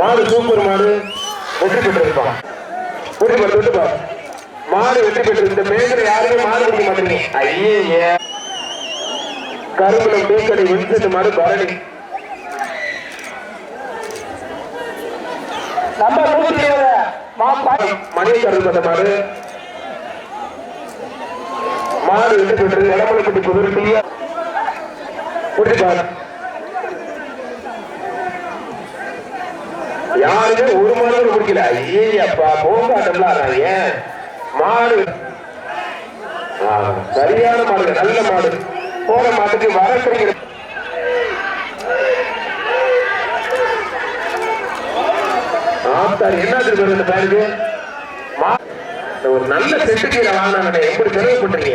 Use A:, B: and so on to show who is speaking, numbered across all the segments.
A: மாடு சூப்பர் மாடு வெற்றி பெற்றிருப்பான். மாடு வெற்றி பெற்று இந்த பேசுற யாருமே மாடு பிடிக்க மாட்டேங்க. ஐயே கரும்புலம் பேக்கடை விழுந்து மாடு பரணி மணி கருப்பட்ட மாடு மாடு வெற்றி பெற்று இளமலைப்பட்டி புதுருட்டிய குடிப்பார். யாருமே ஒரு மாடு குடிக்கல. ஐயே அப்பா போகாட்டம்லாம் ஏன் மாடு சரியான மாடு, நல்ல மாடு. போற மாட்டுக்கு வரக்கூடிய என்ன இந்த பேருக்கு ஒரு நல்ல செட்டு கீரை வாங்கினாங்க. எப்படி செலவு பண்றீங்க?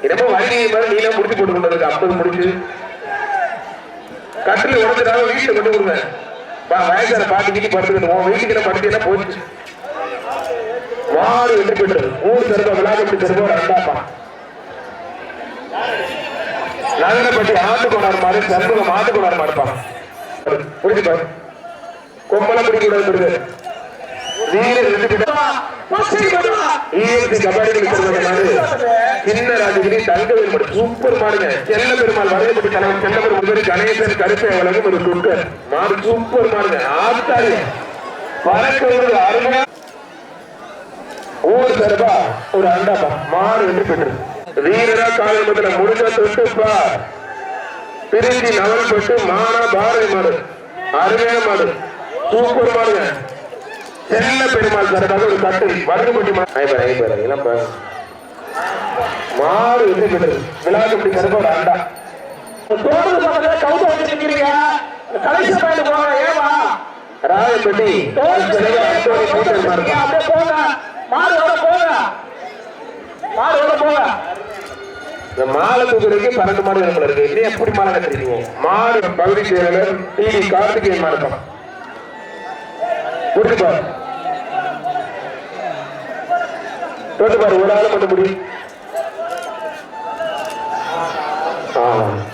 A: என்னமோ வண்டி மாதிரி நீலாம் முடிச்சு போட்டு கொண்டு இருக்கு. 50 முடிச்சு கட்டில உடஞ்சிடாம வீட்டுல கொண்டு கொடுங்க. வயசான பாட்டுக்கிட்டு படுத்துக்கணும். வீட்டுக்கு படுத்தீங்கன்னா போச்சு. மாடு வெற்றி பெற்றது. ஊர் தருவ விளாகப்பட்டி தருவ ரெண்டாப்பா நகரப்பட்டி ஆண்டு கொண்டாடு மாடு சண்முக மாட்டு கொண்டாடு மாடுப்பாங்க. புரிஞ்சுப்பாரு கொம்பளம் பிடிக்கூடாது. சின்ன ராஜகிரி தங்கவேல் மாடு சூப்பர் மாடுங்க. செல்ல பெருமாள் வரவேற்பட்டு தலைவர் செல்ல பெருமாள் கணேசன் கருப்பை வழங்கும் ஒரு குக்கர் மாடு சூப்பர் மாடுங்க. ஆத்தாரு பறக்க அருமையா ஊர் தருவா ஒரு அண்டாப்பா மாடு வெற்றி பெற்றது. வீரரா காலமத்தில் முடிஞ்ச தொட்டுப்பா பிரிஞ்சி நவல் பட்டு மானா பாரதி மாடு அருமையான மாடு சூப்பர் மாடுங்க. செல்ல பெருமாள் தரக்காக ஒரு கட்டு வடகுப்பட்டி மாடு வெற்றி பெற்றது. விளாட்டுப்பட்டி கருப்பா ஒரு அண்டா ராயப்பட்டி இந்த மாலை தூக்குறதுக்கு 12 மாடு இருக்கு. இல்லையா எப்படி மாலை கட்டுறீங்க? மாடு பகுதி செயலர் டிவி கார்த்திகேயன் மாடுப்பான். போட்டுப்பாரு போட்டுப்பாரு ஒரு ஆள் மட்டும் முடியும்.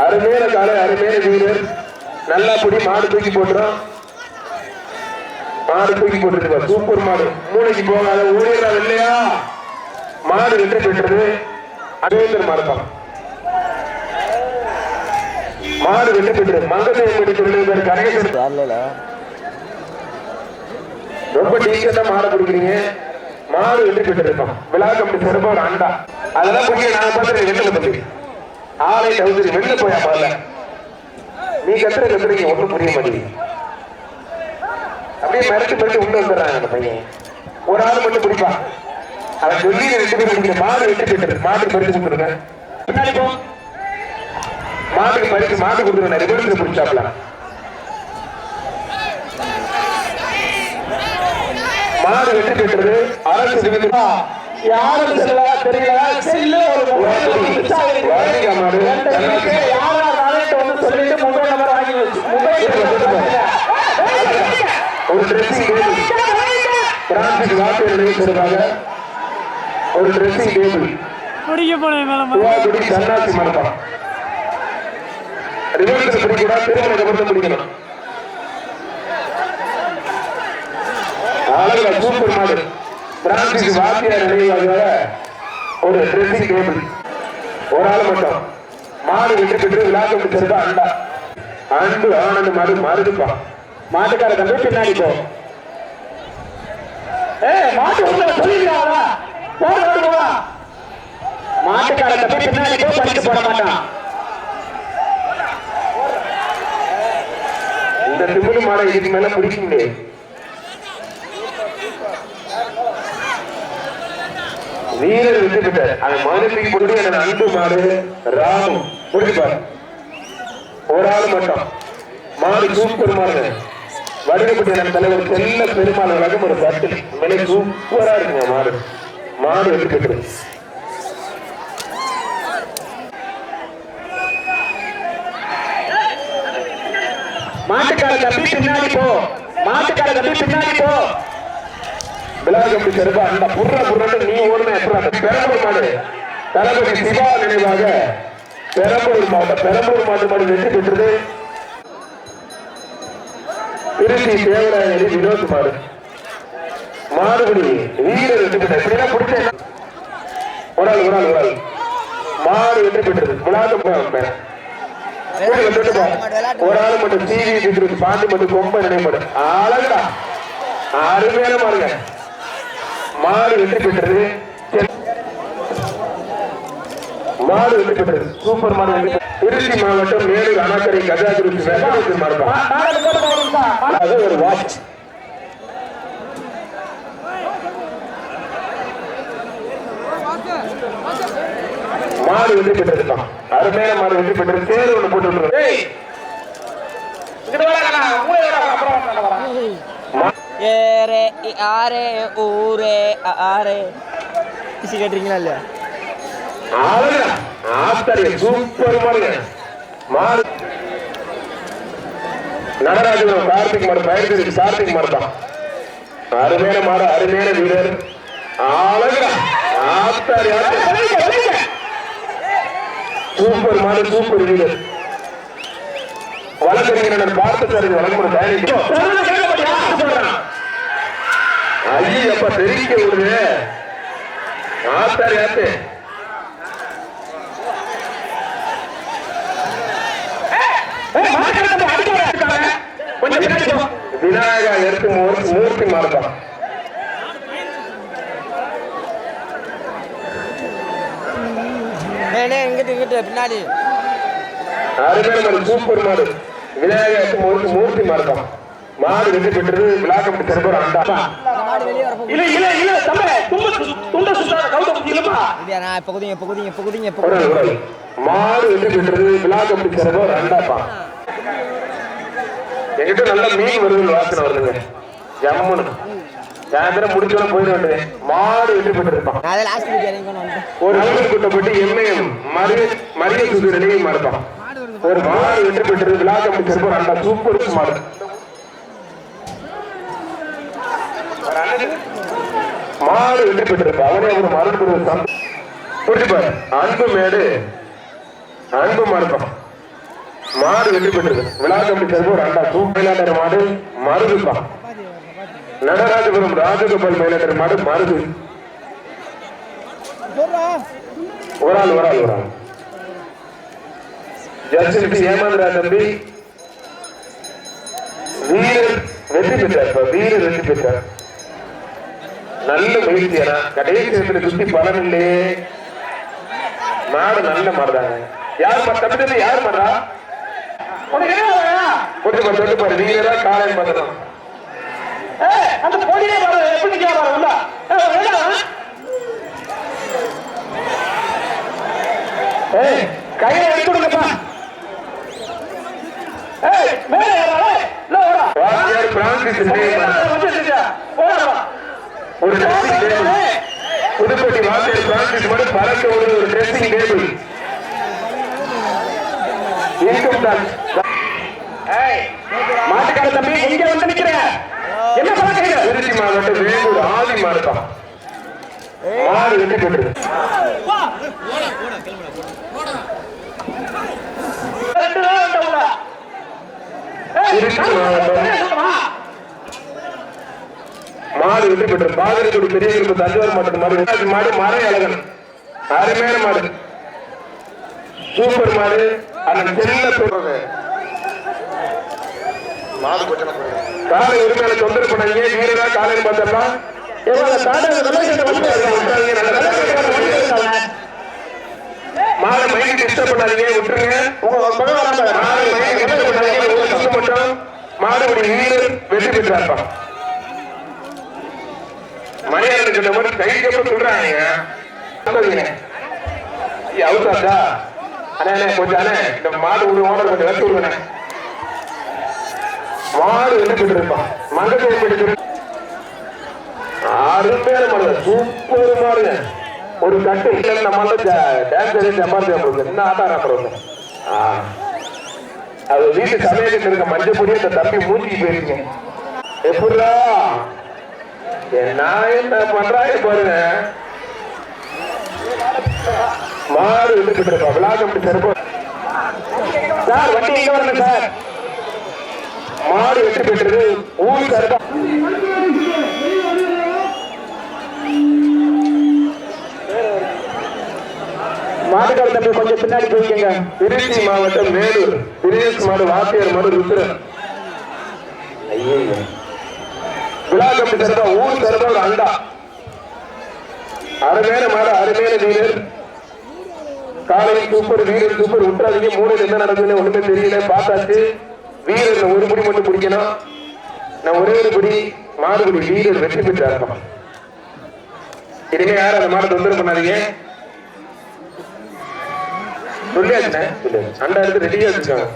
A: அருமையான காலை அருமையான வீரர் நல்லா புடி. மாடு தூக்கி போட்டுரும். மாடு தூக்கி போட்டுருப்பார். சூப்பர் மாடு. மூளைக்கு போகாத ஊழியரா இல்லையா? மாடு வெற்றி பெற்றது. அகேந்தர் மாடுப்பான். மாடு வெற்றி பெற்றது. மங்கத்தை கணேசன் ரொம்ப டீச்சர் தான் மாடு பிடிக்கிறீங்க. மாடு வெற்றி பெற்றிருப்பான். விழாக்கம்பி சிறப்பா ஒரு அண்டா அதெல்லாம் போய் நான் பார்த்து வெளில தம்பி ஆலை தகுதி வெளில போயா பாருல. நீ கத்துறீங்க ஒன்றும் புரிய மாட்டேங்குது. அப்படியே மிரட்டு மிரட்டு உள்ள வந்துடுறாங்க அந்த பையன். ஒரு ஆள் மட்டும் பிடிப்பான். அதை சொல்லி 2 பேர் பிடிக்கிற மாடு வெற்றி பெற்றது. மாட்டுக்கு பறித்து கொடுத்துருங்க. பின்னாடி போ. மாட்டுக்கு பறித்து மாட்டு கொடுத்துருங்க. ரிவர்ஸ்ல பிடிச்சாப்ல மாடு வெற்றி பெற்றது. அரசு யாரும் தெரியல செல்ல மாடு சொல்லிட்டு மொபைல் நம்பர் வாங்கி வச்சு ஒரு ட்ரெஸ்ஸிங் டேபிள் பிரான்சிக் வார்த்தையாக ஒரு ட்ரெஸ்ஸிங் டேபிள் சன்னாசி மண்டபம் ரிவர்ஸ் பிடிக்கூடா. திருமண கபத்தை பிடிக்கணும். அழகுல சூப்பர் மாடு பிரான்சிக் வார்த்தையார் நினைவாக ஒரு ட்ரெஸ்ஸிங் டேபிள் ஒரு ஆள் மட்டும். மாடு வெற்றி பெற்று விழாக்க பிடிச்சிருக்கா அண்டா அன்பு ஆனந்த மாடு மாறுதுப்பா. மாட்டுக்கார தம்பி பின்னாடி போ. மாட்டு சொல்லிடுறாங்களா? மாட்டுக்கார தம்பி பின்னாடி போ. படித்து போட மாட்டான். இந்த திமிழ் மாடை இதுக்கு மேல பிடிக்க முடியாது. வீரர் வெற்றி பெற்றார். அந்த மாநிலத்துக்கு போட்டு அந்த அன்பு மாடு ராமு முடிப்பார். ஒரு ஆள் மட்டும். மாடு சூப்பர் மாடு. வடகுப்பட்டி நம்ம தலைவர் செல்ல பெருமாள் வழங்கும் ஒரு பட்டு விலை சூப்பரா இருக்குங்க. மாடு மாடு வெற்றி பெற்றது. மாட்டுக்கார தம்பி பின்னாடி போ. மாட்டுக்கார தம்பி பின்னாடி போ. விழாக்கம்பி செருப்பா அந்த புர்ற நீ ஓடுன பெரம்பூர் மாடு தளபதி சிவா நினைவாக பெரம்பூர் மாவட்டம் பெரம்பூர் மாட்டு மாடு வெற்றி பெற்றது. திருச்சி தேவராயணி வினோத் மாடு மாடுபடி வீரர் வெற்றி பெற்ற இப்படின்னா பிடிச்ச ஒரு ஆள் மாடு வெற்றி பெற்றது விளாட்டு ஒரு ஆள் மட்டும் டிவி பாண்டி மட்டும் கொம்ப நினைப்படு அழகுடா அருமையான மாடுங்க மாடு வெற்றி பெற்றது மாடு வெற்றி பெற்றது சூப்பர் மாடு வெற்றி திருச்சி மாவட்டம் மேலூர் அணக்கரை கஜாகுருச்சி மாடு ஒரு வாட்ச் மாடு வெற்றி பெற்றிருக்கான் அருமையான மாடு வெற்றி பெற்று தேர் ஒண்ணு போட்டு
B: கேட்டீங்களா இல்லையா
A: ஆச்சரியம் சூப்பர் மாடுங்க மாடு நடராஜபுரம் கார்த்திக் மாடு பயிற்சி கார்த்திக் மாடு தான் அருமையான மாடு அருமையான வீரர் அழகுடா சூப்பர் மாடு சூப்பர் வீரர் வழக்கறிஞர் பார்த்து சார் வழக்கு ஐயப்ப தெரிவிக்க விடுது ஆத்தாரி ஆத்து விநாயகா எடுத்து மூர்த்தி மாடுதான்
B: பின்னாடி
A: அருமையான சூப்பர் மாடு விநாயகா எடுத்து மூர்த்தி மாடுதான் மாடு வெற்றி பெற்றது விழாக்க மாடு வெற்றி பெற்றது விழாக்க ரெண்டாப்பா என்கிட்ட நல்ல மீன் வருது வாசனை வருதுங்க ஜம்முன்னு சாயந்தரம் முடிச்சோட போயிட வேண்டியது மாடு வெற்றி பெற்றிருப்பான் ஒரு கூட்டப்பட்டு எம்ஏஎம் மரிய சுதூரனையும் மாறுப்பான் ஒரு மாடு வெற்றி பெற்றது விழாக்க முடிச்சிருப்போம் ரெண்டா சூப்பர் மாடு மாடு வெற்றி பெற்றிருப்பா அவனே ஒரு மருந்து புரிஞ்சுப்பாரு அன்பு மேடு அன்பு மாடுப்பான் மாடு வெற்றி பெற்றது விழா கம்பி செல்வம் ரெண்டா சூப்பர் மாடு மருதுப்பான் நடராஜபுரம் ராஜகோபால் மயிலாட்டர் மாடு மருது ஒரு ஆள் ஜஸ்டின் ஏமாந்திரா தம்பி வீரர் வெற்றி பெற்றார் வீரர் வெற்றி பெற்றார் நல்ல முயற்சியா கடைசி சுத்தி பலன் இல்லையே மாடு நல்ல மாடுதாங்க யார் தம்பி யார் மாடுறா கொஞ்சம் சொல்லு பாரு வீரரா காலையில் பார்த்துடும் அந்த போலியே எப்படி கையை எடுத்து கொடுங்கப்பா ஒரு புதுப்பட்டி வாசியர் பிரான்சிஸ் மட்டும் பறக்க ஒரு ட்ரெஸ்ஸிங் டேபிள் மாட்டுக்கார தம்பி இங்க வந்து நிக்கிறேன் என்ன பாக்குறீங்க திருச்சி மாவட்டம் வேலூர் ஆதி மாவட்டம் மாடு வெற்றி பெற்றது திருச்சி மாவட்டம் மாடு வெற்றி பெற்றது பாகரக்குடி பெரிய குடும்ப தஞ்சாவூர் மாவட்டம் மாடு மாடு மறை அழகன் அருமையான மாடு சூப்பர் மாடு அந்த செல்ல சொல்றது காலை உரிமையாளர் தொந்தரவு பண்ணாங்க வீரரா காலையில் பார்த்தா மாலை மைக்கு டிஸ்டர்ப் பண்ணாதீங்க விட்டுருங்க மட்டும் மாடுபடி வீரர் வெற்றி பெற்றாப்பா மரியாதை கிட்ட மட்டும் கைக்கு சொல்றாங்க அவுத்தாச்சா அண்ணே கொஞ்சம் அண்ணே இந்த மாடு விடுவோட கொஞ்சம் வச்சு விடுவேண்ணே மாடு வெற்றி பெற்றிருப்பான் மங்கத்தை அருமையான மாடு சூப்பர் மாடுங்க ஒரு கட்டு இல்லை நம்ம டான்ஸ் சம்பாதிச்சா போகுது என்ன ஆட்டாரா போறது அது வீட்டு சமயத்தில் இருக்க மஞ்சள் பொடி அந்த தம்பி மூஞ்சிக்கு போயிருக்கீங்க எப்படா நான் என்ன பண்றாங்க பாருங்க மாடு வெற்றி பெற்றிருப்பா விழாக்கம் சிறப்பு சார் வண்டி எங்க வரணும் சார் மாடு வெற்றி பெற்றது ஊர் சார்பா. மாட்டுக்கார தம்பி கொஞ்சம் பின்னாடி போய்க்கங்க. திருச்சி மாவட்டம் மேலூர் திரேஷ் மாடு வாத்தியார் மாடு ருத்ரன். ஐயோ விழா கம்பி சார்பா ஊர் சார்பா ஒரு அண்டா. அருமையான மாடு அருமையான வீரர். காலை சூப்பர் வீரர் சூப்பர். விட்டுறாதீங்க. மூணுல என்ன நடக்குதுன்னு ஒண்ணுமே தெரியல. பார்த்தாச்சு. வீரர் ஒரு பிடி மட்டும் பிடிக்கணும். நான் ஒரே ஒரு பிடி மாடுபிடி வீரர் வெற்றி பெற்றார். இனிமே யாரும் அந்த மாடு தொந்தரவு பண்ணாதீங்க. சொல்லியாச்சுண்ணே. சண்டை எடுத்து ரெடியா வச்சுக்காங்க.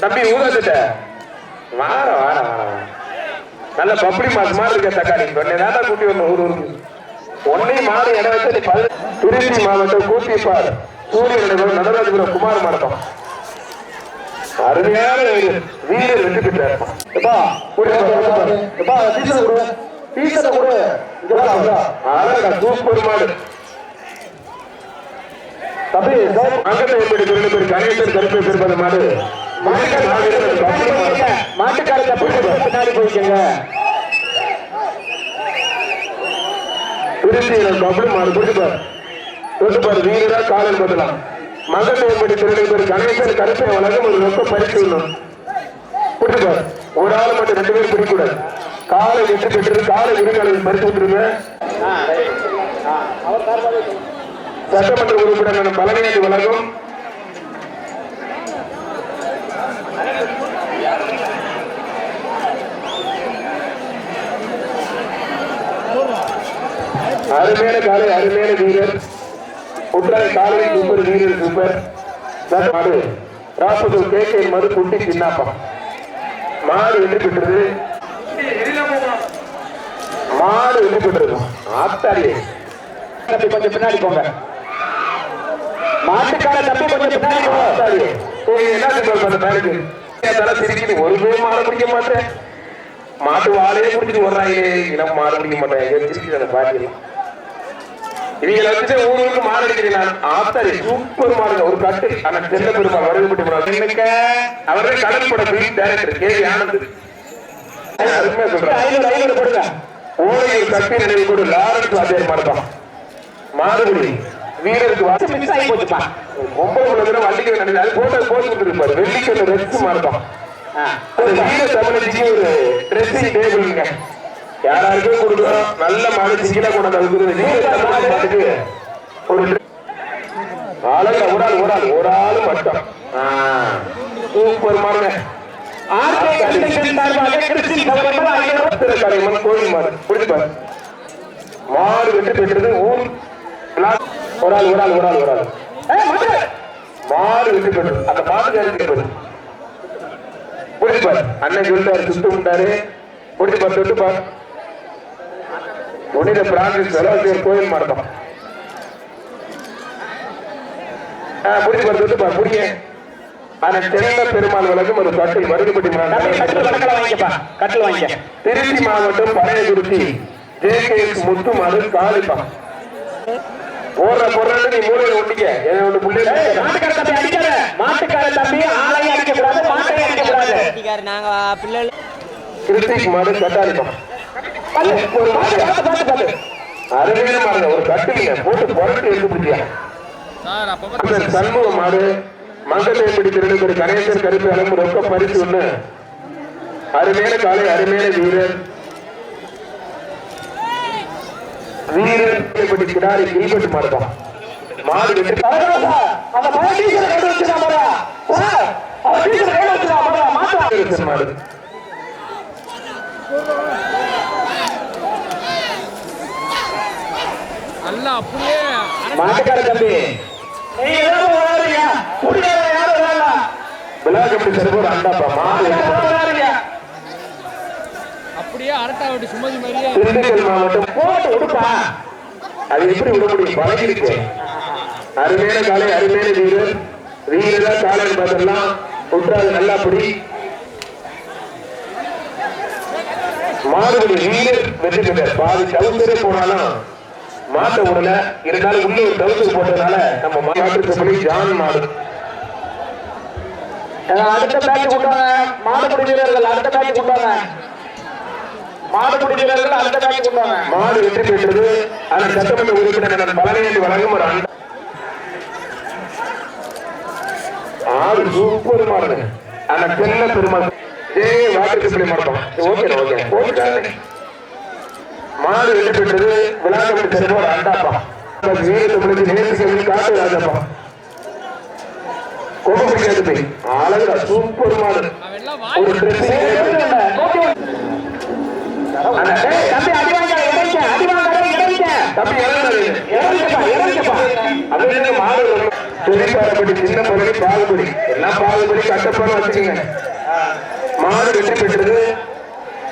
A: தம்பி ஊதாச்சிட்ட வார வார வார நல்ல பப்படி மாசு மாதிரி இருக்க தக்காளி சொன்னேன் கூட்டி வரணும். ஊருக்கு ஒன்னையும் மாடு இடம் வச்சு திருச்சி மாவட்டம் கூட்டிப்பார் சூரியன் நடராஜபுரம் குமார் மாவட்டம் அருமையான வீரர் வெற்றி பெற்றார். சூப்பர் மாடு தம்பி கணேசன் கருப்பை பெறுவது மாடு. மாட்டுக்கார பின்னாடி போய்க்கங்க. திருச்சியில் கபடி மாடு கொடுப்பார் தொட்டுப்பார் வீரரா காலன் பதிலாம். மகப்பேற்படி திருநெல்வேலி கணேசன் கருப்பை வழங்கும் ஒரு ரொக்க பரிசு கொடுப்பார். ஒரு ஆள் மட்டும் 2 பேர் பிடிக்கூடாது. காலை வெற்றி பெற்று காலை விருதுகளை பரிசு விட்டுருங்க. சட்டமன்ற உறுப்பினர் பழனியாண்டி வழங்கும் அருமையான காலை அருமையான வீரர். உற்றாய காலை சூப்பர் வீரர் சூப்பர். மாடு ராசபூர் கேகே மது குட்டி சின்னாப்பம் மாடு வெற்றி பெற்றது. மாடு வெற்றி பெற்றது. ஆத்தாடியே கொஞ்சம் பின்னாடி போங்க. மாட்டுக்கார தம்பி கொஞ்சம் பின்னாடி போங்க. என்ன சொல்றது ஒருவே மாடு பிடிக்க மாட்டேன். மாட்டு வாழையே பிடிச்சிட்டு வர்றாங்க. இனம் மாடு பிடிக்க மாட்டேன். பாட்டி இவங்களை வச்சுட்டு ஊருக்கு மாடு அடிக்கிறேன். ஆத்தாரி சூப்பர் மாடுங்க. ஒரு கட்டு ஆனா செல்ல பெருமா வருகப்பட்டு அவரே கடல் பட டைரக்டர் கே ஆனந்த் சொல்றாங்க. ஓரையில் கட்டி நினைவு கூட லாரன்ஸ் வாத்தியார் மாடுதான். மாடுபடி வீரருக்கு மிஸ் ஆகி போச்சுப்பா. 9 தடவை வண்டிக்கு நினைவு போட்டோ போட்டு கொடுத்துருப்பாரு. வெள்ளிக்கல்ல ரெஸ்ட் மாடுதான். வீர தமிழச்சிக்கு ஒரு ட்ரெஸ்ஸிங் டேபிள்ங்க. யாராருக்கும் கொடுக்குறோம். நல்ல மாடு சிங்கிலா கொண்டு மாட்டுக்கு ஒரு ஆளுங்க ஒரு ஆளு மட்டும் சூப்பர் மாடுங்க. கோயில் மாடு பிடிப்பாரு. மாடு வெற்றி பெற்றது ஊர் ஒரு ஆள் மாடு வெற்றி பெற்றது. அந்த மாடு பிடிப்பாரு. அண்ணன் சொல்லிட்டாரு சுட்டு விட்டாரு. பிடிப்பார் தொட்டுப்பார். புனித பிரான்சிஸ் செலவாசியர் கோயில் மாடுதான். பிடிப்பார் தொட்டுப்பார். புடிங்க. சென்னை பெருமாள் வழக்கம் ஒரு கட்டில் வருதுபட்டி கட்டில் வாங்க. திருச்சி மாவட்டம் பழையகுறிச்சி ஜேகேஎஸ் முத்து மாடு காலிப்பா போடுற நீ மூலையில ஒட்டிக்க. மாட்டுக்கார தம்பி ஆளையும் அடிக்கக்கூடாது மாட்டையும் அடிக்கக்கூடாது. கிருத்திக் மாடு கட்டாளிப்பா அருமையான மாடுங்க. ஒரு கட்டில போட்டு புரட்டு எடுத்து பிடிச்சியா. சண்முக மாடு மங்கலேப்படி திருநெல்வேலி கணேசன் கருப்பு அளவு ரொக்க பரிசு ஒண்ணு. அருமையான காலை அருமையான வீரர் கிடாரி கில்பட்டு மாடுதான். மாடு வெற்றி மாடு மாட்டுக்கார தம்பி விழாக்கம்பி செல்வோர் அண்டாப்பா மாடு அப்படியே அரட்டாவட்டி சுமதி மாதிரியே திண்டுக்கல் மாவட்டம் போட்டு விடுப்பா. அது எப்படி விட முடியும்? பழகி இருக்கு. அருமையான காலை அருமையான வீரரா காலை பார்த்தெல்லாம் விட்டுறாது. நல்லா பிடி மாடுபடி வீரர் வெற்றி பெற்றார். பாதி டவுசரே போனாலும் மாட்ட உடல இருந்தாலும் உள்ள ஒரு டவுசர் போட்டதுனால நம்ம மாட்டுக்கு ஜான் மாடு
C: அடுத்த பேட்ச் கொண்டாங்க மாடுபிடி வீரர்கள் அடுத்த பேட்ச் கொண்டாங்க மாடுபிடி வீரர்கள் அடுத்த பேட்ச் கொண்டாங்க
A: மாடு வெற்றி பெற்றது. அந்த சட்டமன்ற உறுப்பினர் பழனியேந்தி வழங்கும் ஒரு ஆடு சூப்பர் மாடு. அந்த பெண்ண பெருமாள் வாக்கு மாட்டோம். Okay okay okay. மாடு வெற்றி பெற்றது. விளையாட்டு செல்வோட அண்டாப்பா வீரத்தை முடிஞ்சு நேர்த்தி காட்டு ராஜப்பா கோபப்படி அழகா சூப்பர் மாடு. ஒரு
C: தம்பி அடிவாங்க
A: தம்பி மாடு தொழிற்பாடப்படி சின்ன பகுதி பாகுபடி எல்லாம் பாகுபடி கட்டப்பாடு வச்சுக்கீங்க. மாடு வெற்றி பெற்றது.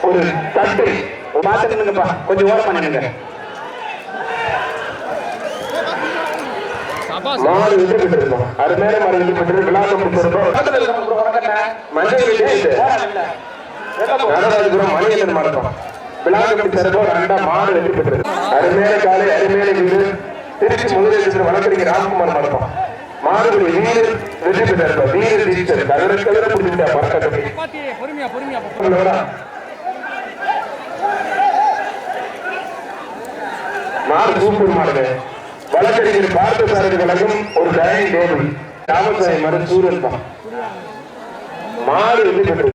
A: ஒரு தட்டு
C: பாத்துக்கணுங்கப்பா கொஞ்சம் ஓரம் பண்ணுங்க.
A: மாடு வெற்றி பெற்றிருக்கோம். அருமையான மாடு வெற்றி பெற்றது. நடராஜபுரம் மணியன் மாடுறோம். விழாக்கம்பி சிறப்போர் அண்டா மாடு வெற்றி பெற்றது. அருமையான காலை அருமையான வீடு திருச்சி முதலீடு வழக்கறிஞர் ராம்குமார் மாடுறோம். மாடுபடி வீரர் வெற்றி பெற்றார். வீர டீச்சர் கதிர புரிஞ்சுட்டா பறக்கட்டை மாடு சூப்பர் மாடு. வழக்கறிஞர் பார்த்த சாரதி வழங்கும் ஒரு டைனிங் டேபிள் ராமசாமி மறு சூழல் தான் மாடு வெற்றி பெற்றது.